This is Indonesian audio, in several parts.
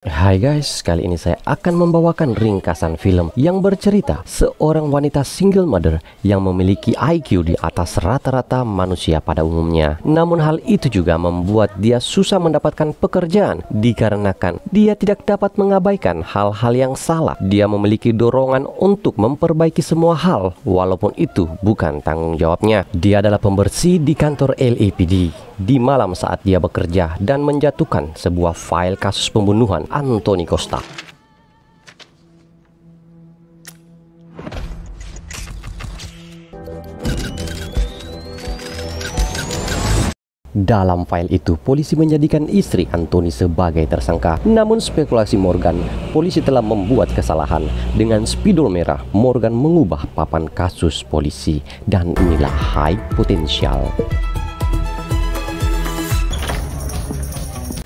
Hai guys, kali ini saya akan membawakan ringkasan film yang bercerita seorang wanita single mother yang memiliki IQ di atas rata-rata manusia pada umumnya. Namun hal itu juga membuat dia susah mendapatkan pekerjaan dikarenakan dia tidak dapat mengabaikan hal-hal yang salah. Dia memiliki dorongan untuk memperbaiki semua hal walaupun itu bukan tanggung jawabnya. Dia adalah pembersih di kantor LAPD di malam saat dia bekerja dan menjatuhkan sebuah file kasus pembunuhan Anthony Costa. Dalam file itu, polisi menjadikan istri Anthony sebagai tersangka. Namun spekulasi Morgan, polisi telah membuat kesalahan. Dengan spidol merah, Morgan mengubah papan kasus polisi dan inilah high potential.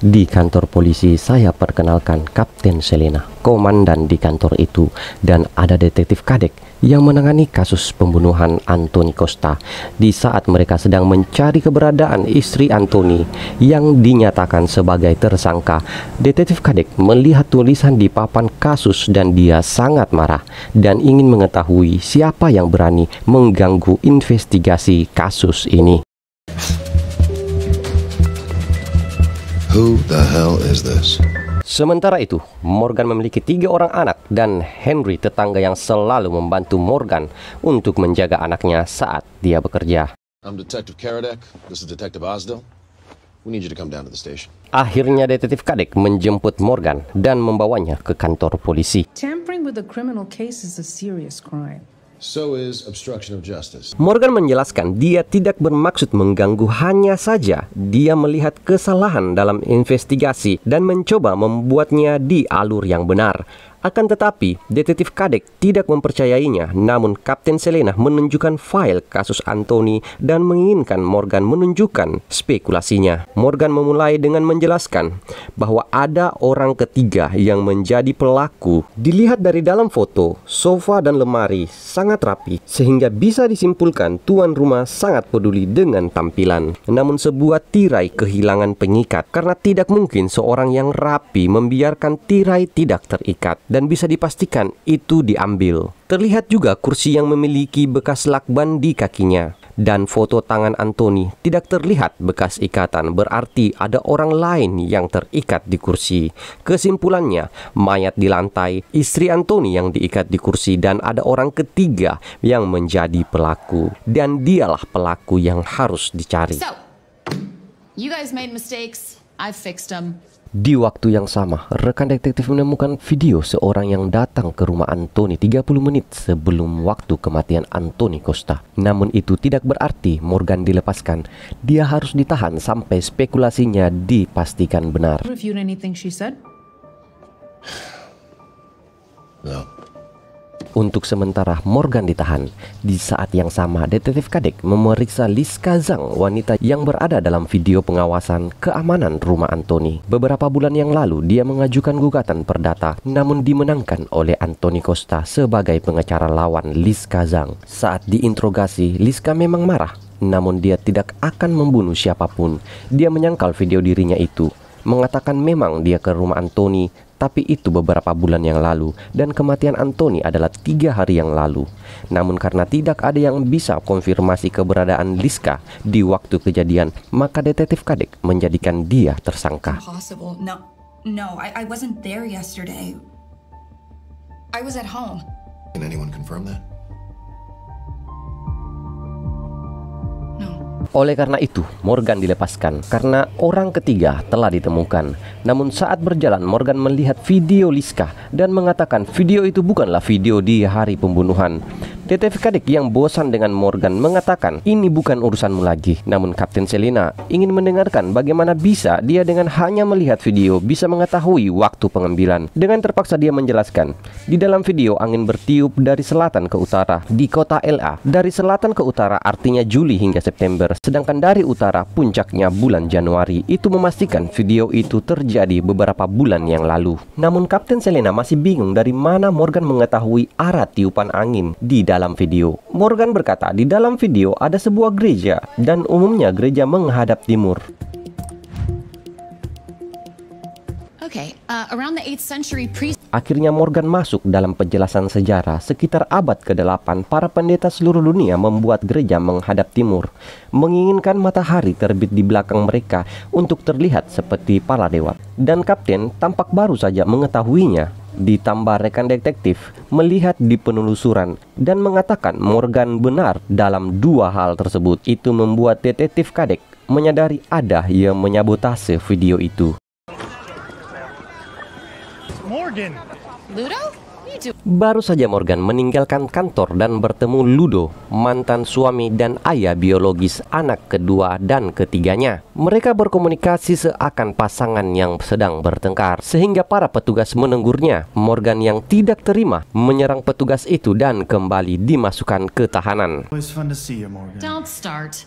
Di kantor polisi, saya perkenalkan Kapten Selena, komandan di kantor itu, dan ada detektif Kadek yang menangani kasus pembunuhan Anthony Costa. Di saat mereka sedang mencari keberadaan istri Anthony yang dinyatakan sebagai tersangka, detektif Kadek melihat tulisan di papan kasus dan dia sangat marah dan ingin mengetahui siapa yang berani mengganggu investigasi kasus ini. Who the hell is this? Sementara itu, Morgan memiliki 3 orang anak dan Henry tetangga yang selalu membantu Morgan untuk menjaga anaknya saat dia bekerja. I'm Detective Karadek. This is Detective Osdell. We need you to come down to the station. Akhirnya detektif Kadek menjemput Morgan dan membawanya ke kantor polisi. Tampering with a criminal case is a serious crime. So is obstruction of justice. Morgan menjelaskan dia tidak bermaksud mengganggu, hanya saja dia melihat kesalahan dalam investigasi dan mencoba membuatnya di alur yang benar. Akan tetapi, detektif Kadek tidak mempercayainya, namun Kapten Selena menunjukkan file kasus Anthony dan menginginkan Morgan menunjukkan spekulasinya. Morgan memulai dengan menjelaskan bahwa ada orang ketiga yang menjadi pelaku. Dilihat dari dalam foto, sofa dan lemari sangat rapi, sehingga bisa disimpulkan tuan rumah sangat peduli dengan tampilan. Namun sebuah tirai kehilangan pengikat, karena tidak mungkin seorang yang rapi membiarkan tirai tidak terikat. Dan bisa dipastikan itu diambil. Terlihat juga kursi yang memiliki bekas lakban di kakinya. Dan foto tangan Anthony tidak terlihat bekas ikatan, berarti ada orang lain yang terikat di kursi. Kesimpulannya, mayat di lantai, istri Anthony yang diikat di kursi, dan ada orang ketiga yang menjadi pelaku. Dan dialah pelaku yang harus dicari. So, you guys made mistakes. I fixed them. Di waktu yang sama, rekan detektif menemukan video seorang yang datang ke rumah Anthony 30 menit sebelum waktu kematian Anthony Costa. Namun itu tidak berarti Morgan dilepaskan. Dia harus ditahan sampai spekulasinya dipastikan benar. Reviewed anything she said? No. Untuk sementara Morgan ditahan. Di saat yang sama, detektif Kadek memeriksa Liska Zhang, wanita yang berada dalam video pengawasan keamanan rumah Anthony. Beberapa bulan yang lalu dia mengajukan gugatan perdata, namun dimenangkan oleh Anthony Costa sebagai pengacara lawan Liska Zhang. Saat diinterogasi, Liska memang marah, namun dia tidak akan membunuh siapapun. Dia menyangkal video dirinya itu, mengatakan memang dia ke rumah Anthony, tapi itu beberapa bulan yang lalu dan kematian Anthony adalah 3 hari yang lalu. Namun karena tidak ada yang bisa konfirmasi keberadaan Liska di waktu kejadian, maka detektif Kadek menjadikan dia tersangka. Impossible. No, I wasn't there yesterday. I was at home. Can anyone confirm that? Oleh karena itu, Morgan dilepaskan karena orang ketiga telah ditemukan. Namun saat berjalan, Morgan melihat video Liska dan mengatakan video itu bukanlah video di hari pembunuhan. Detektif Kadek yang bosan dengan Morgan mengatakan ini bukan urusanmu lagi. Namun Kapten Selena ingin mendengarkan bagaimana bisa dia dengan hanya melihat video bisa mengetahui waktu pengambilan. Dengan terpaksa dia menjelaskan, di dalam video angin bertiup dari selatan ke utara di kota LA. Dari selatan ke utara artinya Juli hingga September, sedangkan dari utara puncaknya bulan Januari. Itu memastikan video itu terjadi beberapa bulan yang lalu. Namun Kapten Selena masih bingung dari mana Morgan mengetahui arah tiupan angin di dalam video. Morgan berkata di dalam video ada sebuah gereja dan umumnya gereja menghadap timur. Okay, around the 8th century priest. Akhirnya Morgan masuk dalam penjelasan sejarah. Sekitar abad ke-8, para pendeta seluruh dunia membuat gereja menghadap timur, menginginkan matahari terbit di belakang mereka untuk terlihat seperti para dewa. Dan kapten tampak baru saja mengetahuinya. Ditambah rekan detektif melihat di penelusuran dan mengatakan Morgan benar dalam dua hal tersebut. Itu membuat detektif Kadek menyadari ada yang menyabotase video itu. Morgan! Ludo? Baru saja Morgan meninggalkan kantor dan bertemu Ludo, mantan suami dan ayah biologis anak kedua dan ketiganya. Mereka berkomunikasi seakan pasangan yang sedang bertengkar, sehingga para petugas menegurnya. Morgan yang tidak terima menyerang petugas itu dan kembali dimasukkan ke tahanan. Always fun to see you, Morgan. Don't start.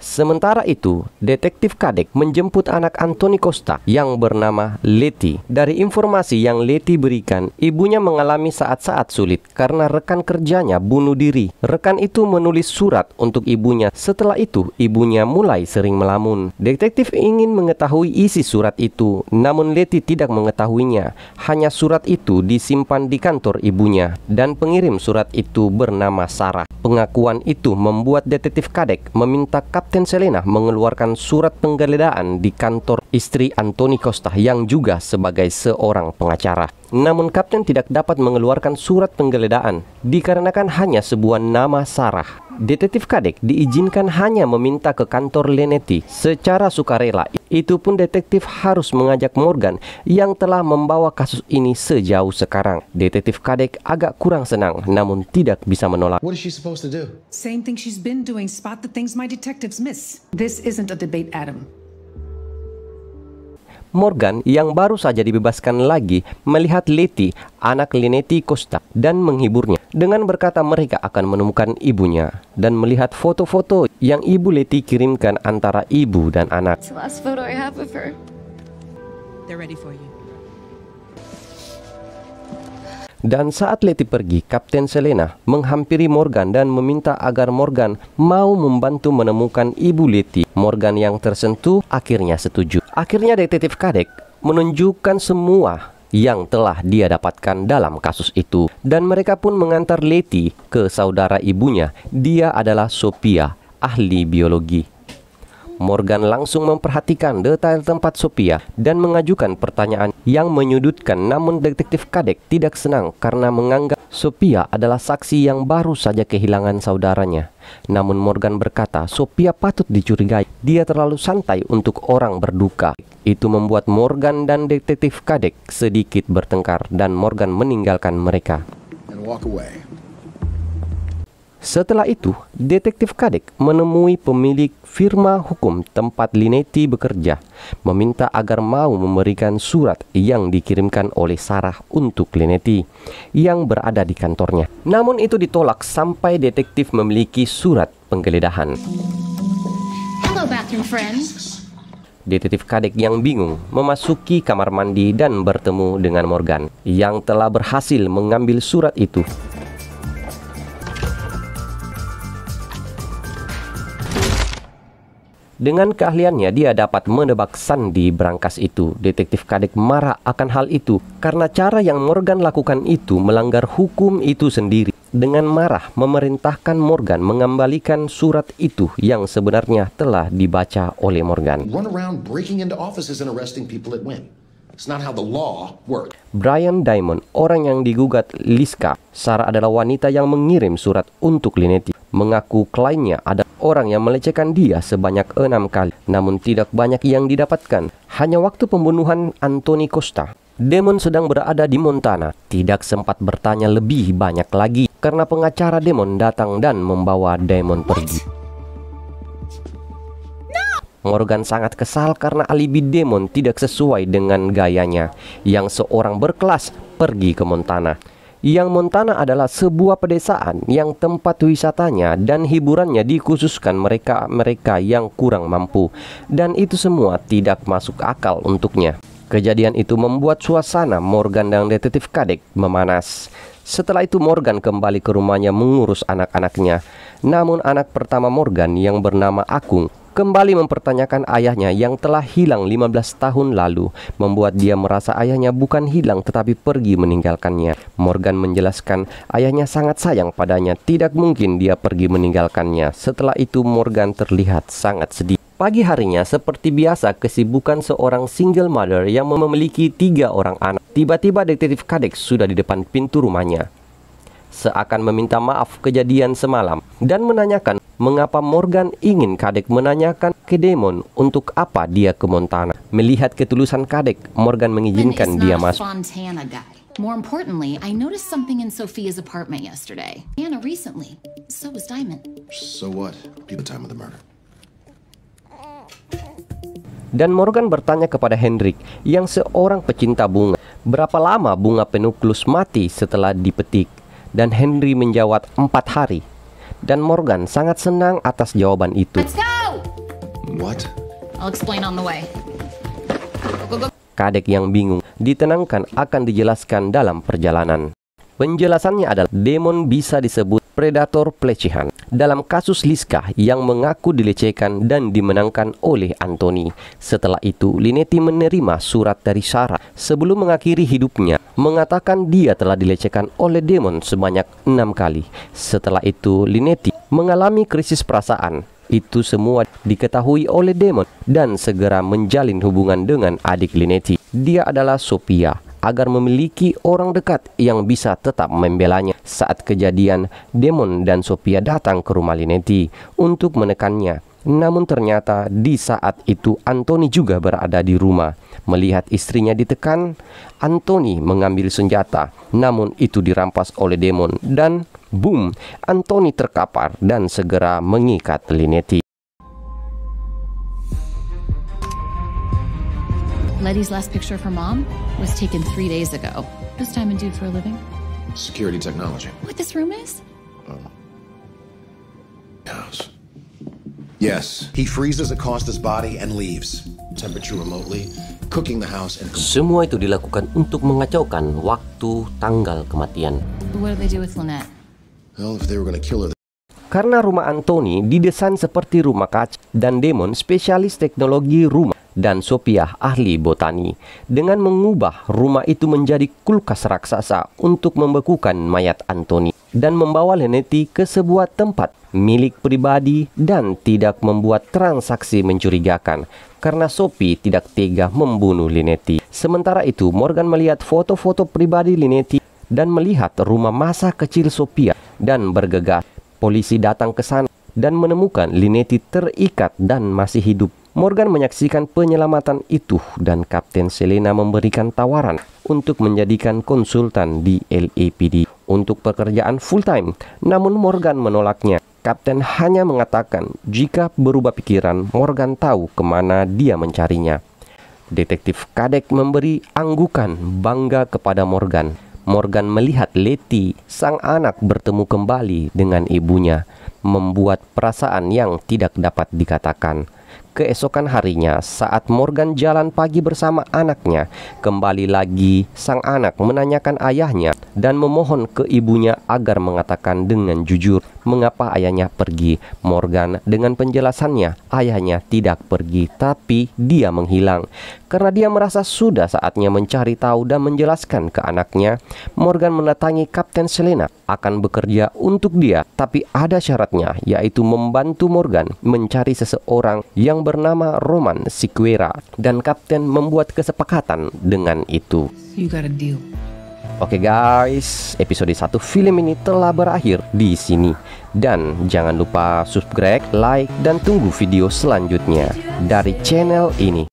Sementara itu, detektif Kadek menjemput anak Anthony Costa yang bernama Letty. Dari informasi yang Letty berikan, ibunya mengalami saat-saat sulit karena rekan kerjanya bunuh diri. Rekan itu menulis surat untuk ibunya. Setelah itu, ibunya mulai sering melamun. Detektif ingin mengetahui isi surat itu, namun Letty tidak mengetahuinya. Hanya surat itu disimpan di kantor ibunya, dan pengirim surat itu bernama Sarah. Pengakuan itu membuat detektif Kadek meminta Kapten Selena mengeluarkan surat penggeledahan di kantor istri Anthony Costa yang juga sebagai seorang pengacara. Namun Kapten tidak dapat mengeluarkan surat penggeledahan dikarenakan hanya sebuah nama Sarah. Detektif Kadek diizinkan hanya meminta ke kantor Lenetti secara sukarela. Itu pun detektif harus mengajak Morgan yang telah membawa kasus ini sejauh sekarang. Detektif Kadek agak kurang senang namun tidak bisa menolak. What is she supposed to do? Same thing she's been doing, spot the things my detectives miss. This isn't a debate, Adam. Morgan yang baru saja dibebaskan lagi melihat Letty, anak Lenetti Costa, dan menghiburnya dengan berkata mereka akan menemukan ibunya dan melihat foto-foto yang ibu Letty kirimkan antara ibu dan anak. It's the last photo I have of her. They're ready for you. Dan saat Letty pergi, Kapten Selena menghampiri Morgan dan meminta agar Morgan mau membantu menemukan ibu Letty. Morgan yang tersentuh akhirnya setuju. Akhirnya detektif Kadek menunjukkan semua yang telah dia dapatkan dalam kasus itu. Dan mereka pun mengantar Letty ke saudara ibunya. Dia adalah Sophia, ahli biologi. Morgan langsung memperhatikan detail tempat Sophia dan mengajukan pertanyaan yang menyudutkan, namun detektif Kadek tidak senang karena menganggap Sophia adalah saksi yang baru saja kehilangan saudaranya. Namun Morgan berkata Sophia patut dicurigai, dia terlalu santai untuk orang berduka. Itu membuat Morgan dan detektif Kadek sedikit bertengkar dan Morgan meninggalkan mereka. And walk away. Setelah itu, detektif Kadek menemui pemilik firma hukum tempat Lenetti bekerja, meminta agar mau memberikan surat yang dikirimkan oleh Sarah untuk Lenetti yang berada di kantornya. Namun itu ditolak sampai detektif memiliki surat penggeledahan. Hello, bathroom friends. Detektif Kadek yang bingung memasuki kamar mandi dan bertemu dengan Morgan yang telah berhasil mengambil surat itu. Dengan keahliannya, dia dapat menebak sandi brankas itu. Detektif Kadek marah akan hal itu karena cara yang Morgan lakukan itu melanggar hukum itu sendiri. Dengan marah, memerintahkan Morgan mengembalikan surat itu yang sebenarnya telah dibaca oleh Morgan. Run around breaking into offices and arresting people at whim. It's not how the law works. Brian Diamond, orang yang digugat Liska. Sarah adalah wanita yang mengirim surat untuk Lenetti. Mengaku kliennya ada orang yang melecehkan dia sebanyak 6 kali, namun tidak banyak yang didapatkan. Hanya waktu pembunuhan Anthony Costa, Damon sedang berada di Montana. Tidak sempat bertanya lebih banyak lagi karena pengacara Damon datang dan membawa Damon pergi. Morgan sangat kesal karena alibi Damon tidak sesuai dengan gayanya yang seorang berkelas pergi ke Montana. Yang Montana adalah sebuah pedesaan yang tempat wisatanya dan hiburannya dikhususkan mereka yang kurang mampu, dan itu semua tidak masuk akal untuknya. Kejadian itu membuat suasana Morgan dan detektif Kadek memanas. Setelah itu Morgan kembali ke rumahnya mengurus anak-anaknya. Namun anak pertama Morgan yang bernama Akung kembali mempertanyakan ayahnya yang telah hilang 15 tahun lalu, membuat dia merasa ayahnya bukan hilang tetapi pergi meninggalkannya. Morgan menjelaskan ayahnya sangat sayang padanya, tidak mungkin dia pergi meninggalkannya. Setelah itu Morgan terlihat sangat sedih. Pagi harinya seperti biasa, kesibukan seorang single mother yang memiliki 3 orang anak. Tiba-tiba detektif Kadek sudah di depan pintu rumahnya, seakan meminta maaf kejadian semalam dan menanyakan mengapa Morgan ingin Kadek menanyakan ke Damon untuk apa dia ke Montana. Melihat ketulusan Kadek, Morgan mengizinkan dia masuk. Fontana guy. More importantly, I noticed something in Sophia's apartment yesterday. Anna recently. So was Diamond. So what? People time of the murder. Dan Morgan bertanya kepada Hendrik yang seorang pecinta bunga, berapa lama bunga penuklus mati setelah dipetik? Dan Henry menjawab 4 hari. Dan Morgan sangat senang atas jawaban itu. Let's go! What? I'll explain on the way. Go. Kadek yang bingung ditenangkan akan dijelaskan dalam perjalanan. Penjelasannya adalah Damon bisa disebut predator pelecehan dalam kasus Liska yang mengaku dilecehkan dan dimenangkan oleh Anthony. Setelah itu, Linetti menerima surat dari Sarah sebelum mengakhiri hidupnya, mengatakan dia telah dilecehkan oleh Damon sebanyak 6 kali. Setelah itu, Linetti mengalami krisis perasaan. Itu semua diketahui oleh Damon dan segera menjalin hubungan dengan adik Linetti. Dia adalah Sophia, agar memiliki orang dekat yang bisa tetap membelanya. Saat kejadian, Damon dan Sophia datang ke rumah Linetti untuk menekannya. Namun ternyata di saat itu Anthony juga berada di rumah. Melihat istrinya ditekan, Anthony mengambil senjata. Namun itu dirampas oleh Damon dan boom, Anthony terkapar dan segera mengikat Linetti. Letty's last picture of her mom was taken 3 days ago. What does Diamond do for a living? Security technology. What this room is? House. Yes, he freezes Acosta's body and leaves. Temperature remotely, cooking the house and... Semua itu dilakukan untuk mengacaukan waktu tanggal kematian. What do they do with Lynette? Well, if they were gonna kill her... Karena rumah Anthony didesain seperti rumah kaca dan Damon spesialis teknologi rumah dan Sophia ahli botani, dengan mengubah rumah itu menjadi kulkas raksasa untuk membekukan mayat Anthony dan membawa Linetti ke sebuah tempat milik pribadi dan tidak membuat transaksi mencurigakan karena Sophie tidak tega membunuh Linetti. Sementara itu, Morgan melihat foto-foto pribadi Linetti dan melihat rumah masa kecil Sophia dan bergegas. Polisi datang ke sana dan menemukan Linetti terikat dan masih hidup. Morgan menyaksikan penyelamatan itu dan Kapten Selena memberikan tawaran untuk menjadikan konsultan di LAPD untuk pekerjaan full-time. Namun Morgan menolaknya. Kapten hanya mengatakan jika berubah pikiran, Morgan tahu kemana dia mencarinya. Detektif Kadek memberi anggukan bangga kepada Morgan. Morgan melihat Letty, sang anak, bertemu kembali dengan ibunya, membuat perasaan yang tidak dapat dikatakan. Keesokan harinya, saat Morgan jalan pagi bersama anaknya, kembali lagi sang anak menanyakan ayahnya dan memohon ke ibunya agar mengatakan dengan jujur mengapa ayahnya pergi. Morgan dengan penjelasannya, ayahnya tidak pergi tapi dia menghilang. Karena dia merasa sudah saatnya mencari tahu dan menjelaskan ke anaknya, Morgan mendatangi Kapten Selena akan bekerja untuk dia, tapi ada syaratnya, yaitu membantu Morgan mencari seseorang yang bernama Roman Siqueira, dan Kapten membuat kesepakatan dengan itu. You got a deal. Oke guys, episode 1 film ini telah berakhir di sini. Dan jangan lupa subscribe, like, dan tunggu video selanjutnya dari channel ini.